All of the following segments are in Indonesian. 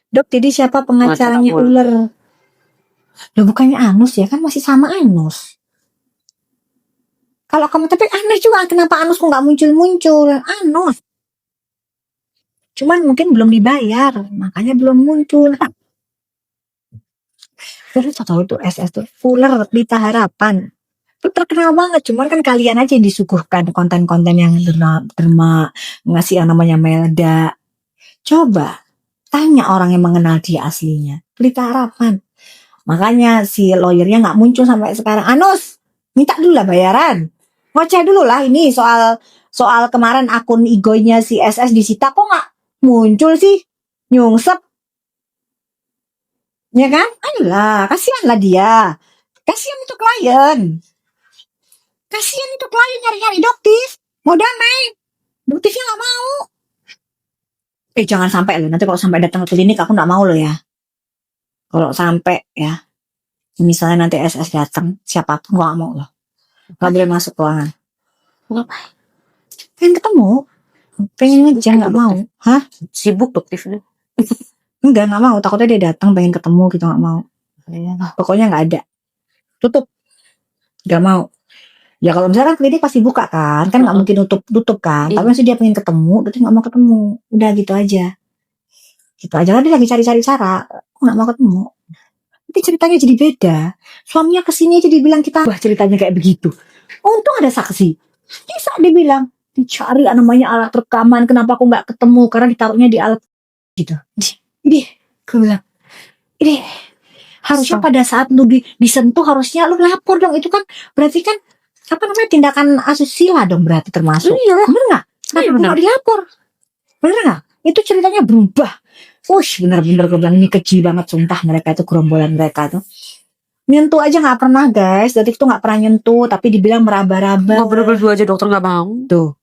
Dok, jadi siapa pengacaranya ular? Loh, bukannya Anus ya, kan masih sama Anus. Kalau kamu, tapi aneh juga, kenapa Anus kok nggak muncul-muncul? Anus. Cuman mungkin belum dibayar, makanya belum muncul. Terus tahu tuh SS tuh ular Lita Harapan. Itu terkenal banget, cuman kan kalian aja yang disuguhkan konten-konten yang derma ngasih yang namanya Melda. Coba tanya orang yang mengenal dia aslinya, Lita Harapan. Makanya si lawyernya nggak muncul sampai sekarang. Anus, minta dulu lah bayaran. Ngoceh dulu lah ini soal kemarin akun igonya si SS disita, kok nggak muncul sih? Nyungsep, ya kan? Ayolah, kasihanlah dia. Kasihan itu klien. Kasihan itu klien nyari-nyari doktif. Mau damai, doktifnya nggak mau. Jangan sampai loh. Nanti kalau sampai datang ke klinik aku nggak mau loh ya. Kalau sampai ya, misalnya nanti SS datang, siapapun gua nggak mau loh. Nggak boleh masuk ruangan. Ngapain? Pengen ketemu, pengen ngejar, nggak mau. Hah? Sibuk doktifnya. Enggak mau. Takutnya dia datang pengen ketemu gitu, nggak mau. Pokoknya nggak ada. Tutup. Nggak mau. Ya kalau misalkan klinik pasti buka kan nggak mungkin tutup kan. Tapi masih dia pengen ketemu, dokter nggak mau ketemu. Udah gitu aja. Gitu aja kan dia lagi cari-cari cara. Nggak mau ketemu. Tapi ceritanya jadi beda. Suaminya kesini aja dibilang kita, wah ceritanya kayak begitu. Untung ada saksi. Bisa dibilang dicari namanya alat rekaman. Kenapa aku nggak ketemu? Karena ditaruhnya di alat gitu. Ini, gue bilang, ini harusnya pada saat lu disentuh harusnya lu lapor dong. Itu kan berarti kan apa namanya tindakan asusila dong berarti termasuk. Bener nggak? Kenapa nggak dilapor? Bener nggak? Itu ceritanya berubah. Bener-bener gue bilang ini keji banget sumpah, mereka itu gerombolan mereka tuh. Nyentuh aja nggak pernah guys, detik tuh nggak pernah nyentuh, tapi dibilang meraba-raba. Ngobrol berdua aja dokter nggak mau. Tuh,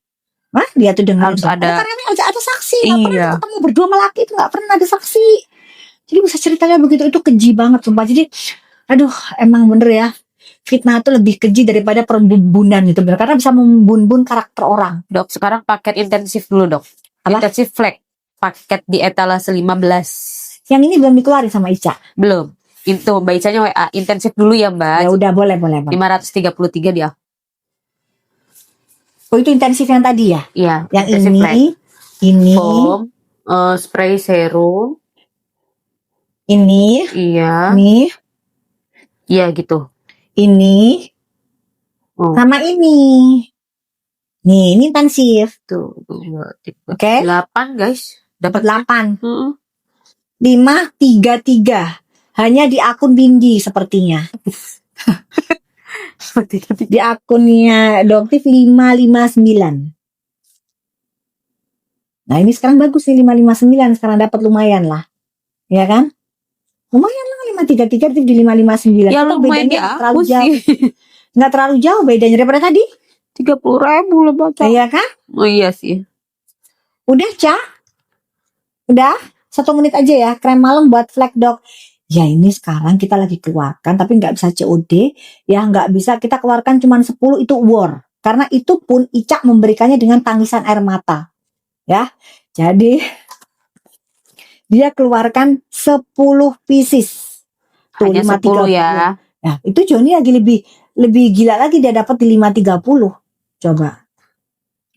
wah dia tuh dengar harus ada saksi. Nggak pernah ketemu berdua sama laki itu, nggak pernah ada saksi. Jadi bisa ceritanya begitu, itu keji banget sumpah. Jadi, aduh emang bener ya. Fitnah itu lebih keji daripada perbubunan gitu, karena bisa membun-bun karakter orang. Dok, sekarang paket intensif dulu dok. Apa? Intensif flag. Paket di etalase 15. Yang ini belum dikeluarin sama Ica? Belum. Itu Mbak Icanya WA. Intensif dulu ya Mbak. Ya udah boleh. 533 dia. Oh itu intensif yang tadi ya? Iya. Yang ini. Foam, spray serum. Ini. Iya. Nih. Iya gitu. Ini. Sama ini. Nih, ini intensif. Tuh, Oke. 8 guys. Dapat 8. 533. Hanya di akun Bindi sepertinya. Di akunnya Doktif 559. Nah ini sekarang bagus nih 559. Sekarang dapat lumayan lah. Ya kan? Lumayan lah 533 di 559. Ya lumayan bedanya ya terlalu jauh. Nggak terlalu jauh bedanya daripada tadi. 30.000 lah baca. Iya kan? Oh iya sih. Udah Cak? Udah? 1 menit aja ya. Krem malam buat flek dok. Ya ini sekarang kita lagi keluarkan tapi nggak bisa COD. Ya nggak bisa kita keluarkan cuma 10 itu war. Karena itu pun Ica memberikannya dengan tangisan air mata. Ya. Jadi dia keluarkan 10 pieces. Tuh, hanya 10 ya. Nah, itu Joni lagi lebih gila lagi, dia dapat di 530. Coba.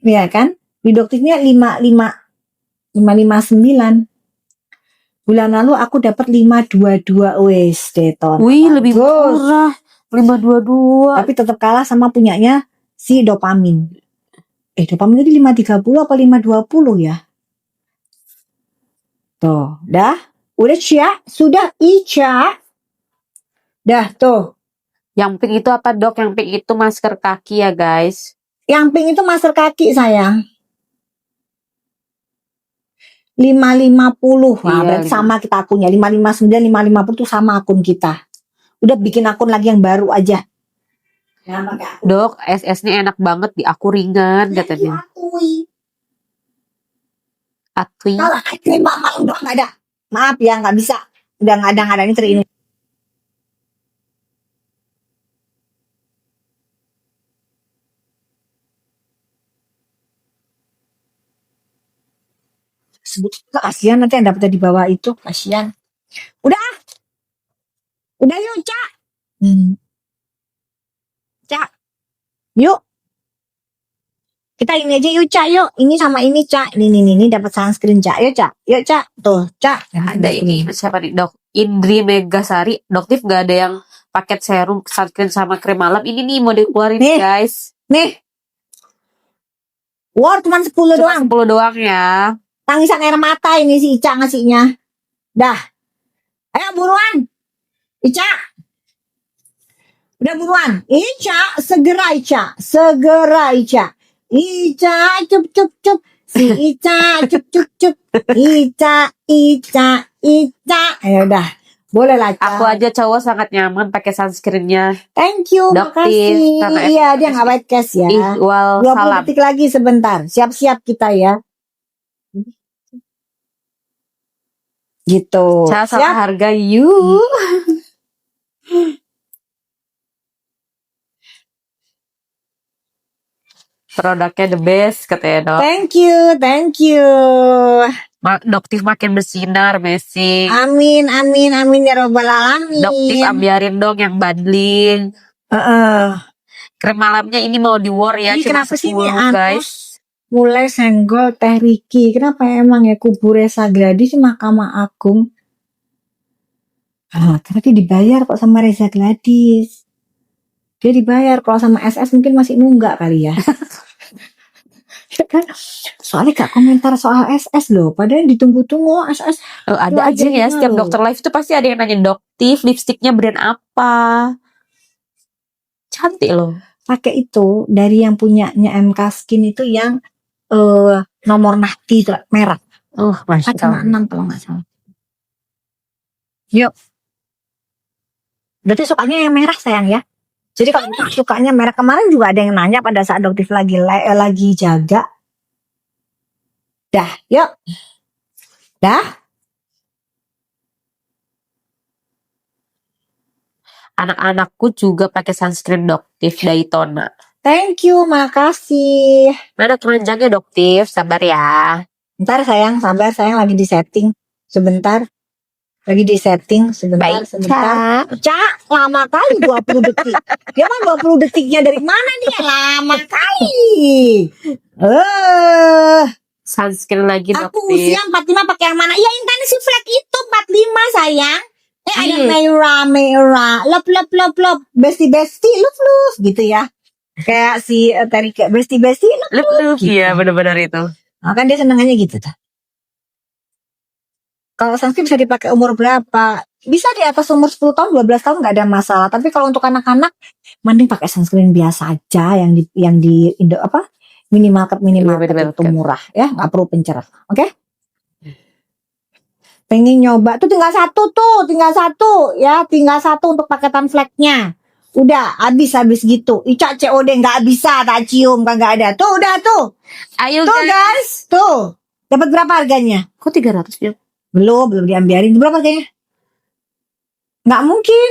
Iya kan? Di dokternya 559. Bulan lalu aku dapat 522 wes deton. Wih, lebih murah. 522. Tapi tetap kalah sama punyanya si dopamin. Dopamin itu 530 apa 520 ya? Tuh, dah. Udah Cia? Sudah Ica? Dah tuh. Yang pink itu apa dok? Yang pink itu masker kaki ya guys. Yang pink itu masker kaki sayang. 550. Nah, berarti sama kita akunnya. 559, 550 itu sama akun kita. Udah bikin akun lagi yang baru aja. Dok, SS-nya enak banget di aku ringan katanya. Atui. Kalau atui mama udah nggak ada. Maaf ya nggak bisa. Udah nggak ada ini ini. sebut kasihan nanti yang dapetnya di bawah itu kasihan. Udah yuk Cak. Cak, yuk kita ini aja yuk Cak, yuk ini sama ini Cak, ini dapat sunscreen Cak, yuk Cak, tuh Cak. Ada ini siapa nih Dok Indri Megasari. Doktif gak ada yang paket serum, sunscreen sama krim malam. Ini nih mau dikeluarin Nih. guys. Nih, war cuma 10 Cuma doang. 10 doang ya. Tangisan air mata ini si Ica ngasihnya. Dah. Ayo buruan. Ica. Udah buruan. Ica, segera Ica. Ica, cup. Si Ica, cup. Ica. Ayo udah. Boleh lah Ica. Aku aja cowok sangat nyaman pakai sunscreennya. Thank you, Doktif, makasih. karena Iya, dia nggak white cast ya. Ihwal 20 salam. detik lagi sebentar. Siap-siap kita ya. Gitu. Saya sama Siap? harga yuk. Produknya the best katanya Dok. Thank you. Doktif makin bersinar, Messi. Amin ya robbal alamin. Doktif ambiarin dong yang bundling. Krim malamnya ini mau di war ya. Ini Cuma kenapa sih 10 ini Anos guys. mulai senggol Teh Riki? Kenapa emang ya kubur Reza Gladys di Mahkamah Agung? Karena dia dibayar kok sama Reza Gladys. Dia dibayar, kalau sama SS mungkin masih nunggak kali ya. Ya kan? Soalnya gak komentar soal SS loh, padahal ditunggu-tunggu SS. Ada aja ya setiap dokter live itu pasti ada yang nanya Doktif lipstiknya brand apa. Cantik loh. Pakai itu dari yang punyanya MK Skin itu yang nomor nahti itu merah. Masya Cuma 6 kalau nggak salah. Yuk. Berarti sukanya yang merah sayang ya. Jadi kalau sukanya merah, kemarin juga ada yang nanya pada saat Doktif lagi jaga. Dah, yuk. Dah. Anak-anakku juga pakai sunscreen Doktif Daytona. Thank you, makasih. Mana keranjangnya Doktif? Sabar ya. Ntar sayang, sabar sayang lagi di setting. Sebentar. Lagi di setting sebentar. Baik, sebentar. Cak, lama kali 20 detik. Dia mah 20 detiknya dari mana dia? Lama kali. Sunscreen lagi Aku Doktif. usia 45 pakai yang mana? Ya Intensi Flag itu 45 sayang. Ada merah. Love. Bestie, love. Gitu ya. Kayak si Terika, bestie, love. Gitu. Iya benar-benar itu. Nah, kan dia senangannya gitu tuh. Kalau sunscreen bisa dipakai umur berapa? Bisa di atas umur 10 tahun, 12 tahun nggak ada masalah. Tapi kalau untuk anak-anak, mending pakai sunscreen biasa aja yang di Indo minimarket itu murah ya, nggak perlu pencerah. Oke? Pengen nyoba tuh tinggal satu ya, tinggal satu untuk paketan flagnya. Udah habis gitu. Ica COD nggak bisa, tak cium kan nggak ada. Tuh udah tuh. Ayo tuh guys, tuh. Dapat berapa harganya? Kok 300 ya? Belum diambiarin. Berapa harganya? Nggak mungkin.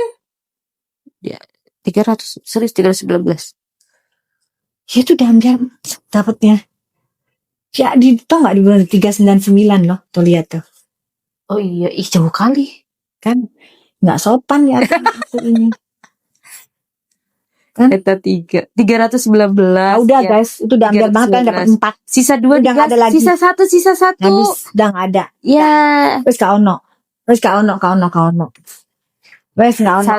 Ya, 300, serius 319. Ya tuh diambil dapatnya. Ya tau nggak di bulan 399 loh. Tuh lihat tuh. Oh iya, jauh kali. Kan nggak sopan ya aku ini. Kan? Eta 319. Udah ya. guys, itu udah ambil banget kan dapat 4. Sisa 2 udah nggak ada lagi. Sisa 1. Habis, udah nggak ada. Ya. Wes kau ono. Wes nggak ono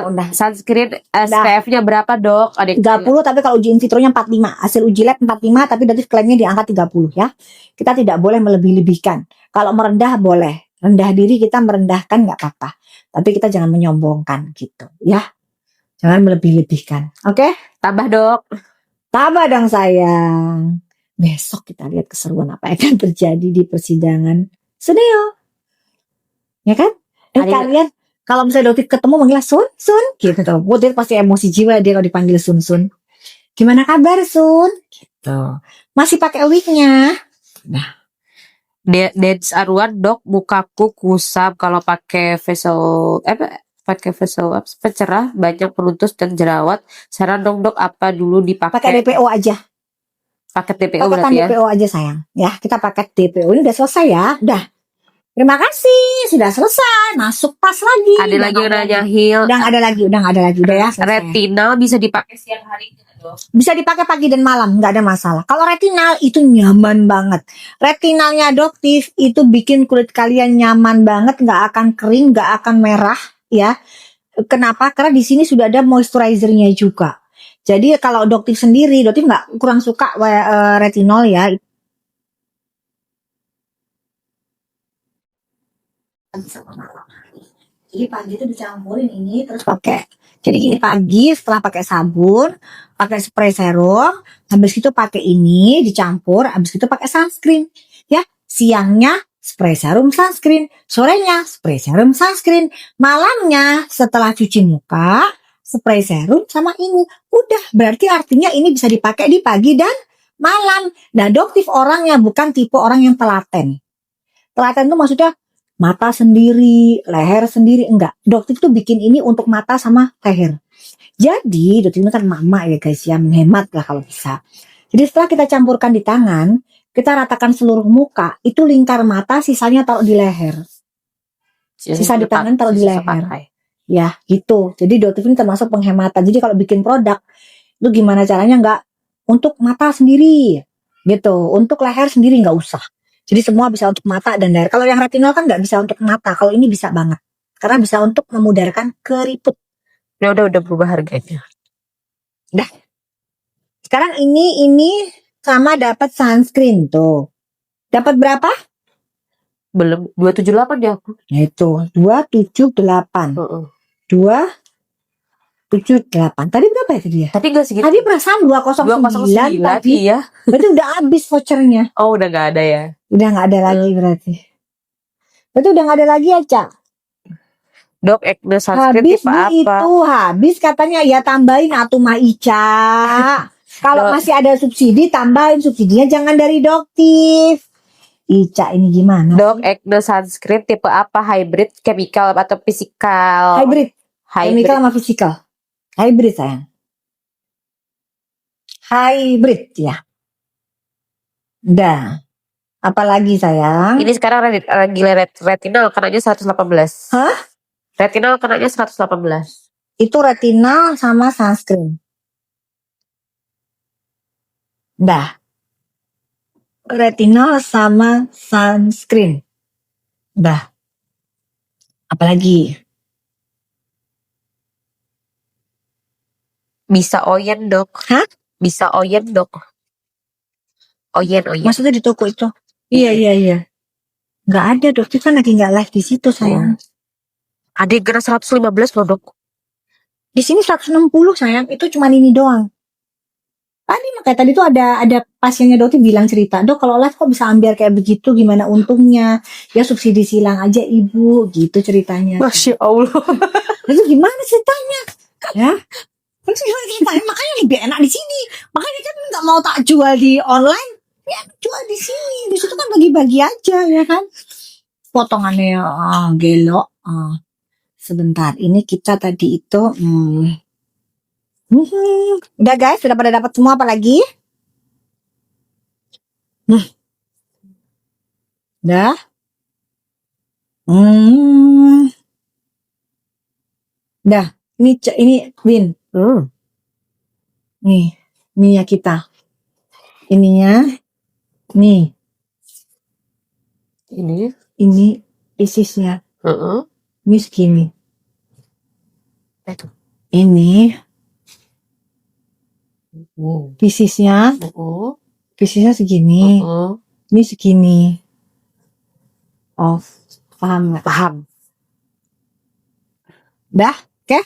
udah. Sunscreen SPF-nya berapa, Dok? Ada 30 tapi kalau uji in vitro-nya 45. Hasil uji lab 45 tapi dari klaimnya di angka 30 ya. Kita tidak boleh melebih-lebihkan. Kalau merendah boleh. Rendah diri kita merendahkan nggak apa-apa. Tapi kita jangan menyombongkan gitu ya. Jangan melebih-lebihkan. Oke? Tambah, Dok. Tambah dong sayang. Besok kita lihat keseruan apa yang akan terjadi di persidangan Suneo. Ya kan? Kalian kalau misalnya Doktif ketemu manggil Sun gitu. Dia pasti emosi jiwa dia kalau dipanggil Sun. Gimana kabar Sun? Gitu. Masih pakai wig-nya. Nah. Dance Arwan, Dok, mukaku kusam kalau pakai facial pencerah, banyak peluntus dan jerawat. Saran dong Dok, apa dulu dipakai? Pakai DPO aja. Paket DPO Paketan berarti ya. DPO aja sayang. Ya, kita paket DPO. Ini udah selesai ya. Udah. Terima kasih. Sudah selesai. Masuk tas lagi. Ada lagi yang nanya Hil. Udah nggak ada lagi. Udah nggak ada lagi. Udah ya selesai. Retinal bisa dipakai siang hari nggak, Dok? Bisa dipakai pagi dan malam. Nggak ada masalah. Kalau retinal itu nyaman banget. Retinalnya Doktif itu bikin kulit kalian nyaman banget. Nggak akan kering. Nggak akan merah. Ya. Kenapa? Karena di sini sudah ada moisturizernya juga. Jadi kalau Doktif sendiri, Doktif nggak kurang suka retinol ya. Jadi pagi itu dicampurin ini terus pakai. Jadi gini pagi setelah pakai sabun, pakai spray serum, habis itu pakai ini dicampur, habis itu pakai sunscreen. Ya, siangnya spray serum sunscreen, sorenya spray serum sunscreen, malamnya setelah cuci muka, spray serum sama ini. Udah, berarti artinya ini bisa dipakai di pagi dan malam. Nah, Doktif orangnya bukan tipe orang yang telaten. Telaten itu maksudnya mata sendiri, leher sendiri, enggak. Doktif tuh bikin ini untuk mata sama leher. Jadi, Doktif ini kan mama ya guys ya, menghemat lah kalau bisa. Jadi setelah kita campurkan di tangan, kita ratakan seluruh muka, itu lingkar mata, sisanya taruh di leher. Sisa di tangan taruh di Sisa leher. pakai. Ya, gitu. Jadi Doktif ini termasuk penghematan. Jadi kalau bikin produk, itu gimana caranya enggak untuk mata sendiri, gitu. Untuk leher sendiri enggak usah. Jadi semua bisa untuk mata dan leher. Kalau yang retinol kan nggak bisa untuk mata. Kalau ini bisa banget. Karena bisa untuk memudarkan keriput. Udah berubah harganya. Sekarang ini sama dapat sunscreen tuh. Dapat berapa? Belum 278 ya aku. Nah itu 278. Heeh. 278. Tadi berapa ya tadi ya? Tadi enggak segitu. Tadi perasaan 209 tadi. Iya. Berarti udah habis vouchernya. Oh, udah enggak ada ya. Udah nggak ada lagi berarti. Berarti udah nggak ada lagi ya, Cak? Dok, acne sunscreen Habis tipe Bu apa? itu, habis katanya ya tambahin atuh Ma Ica. Kalau Dok. masih ada subsidi, tambahin subsidinya jangan dari Doktif. Ica ini gimana? Dok, acne sunscreen tipe apa? Hybrid, chemical atau physical? Hybrid. Chemical sama physical. Hybrid sayang. Hybrid ya. Udah. Apalagi sayang? Ini sekarang lagi retinal kenanya 118. Hah? Retinal kenanya 118. Itu retinal sama sunscreen. Dah. Retinal sama sunscreen. Dah. Apalagi? Bisa oyen, Dok. Hah? Bisa oyen, Dok. Oyen. Maksudnya di toko itu? Iya. Nggak ada, Dokter kan lagi nggak live di situ sayang. Ada yang kena 115 loh, Dok. Di sini 160 sayang. Itu cuma ini doang. Tadi tuh ada pasiennya Dokter bilang cerita, Dok kalau live kok bisa ambil kayak begitu, gimana untungnya? Ya subsidi silang aja ibu, gitu ceritanya. Masya Allah. Lalu gimana ceritanya? Ya, terus gimana ceritanya? Makanya lebih enak di sini. Makanya kan nggak mau tak jual di online, ya jual di sini. Di situ kan bagi-bagi aja ya kan. Potongannya gelo. Sebentar, ini kita tadi itu. Udah guys, sudah pada dapat semua apa lagi? Udah. Udah. Ini Win. Nih, minyak kita. Ininya, nih. Ini isisnya. Ini segini. Ini pisisnya segini. Ini segini. Oh, paham nggak? Paham. Dah, oke?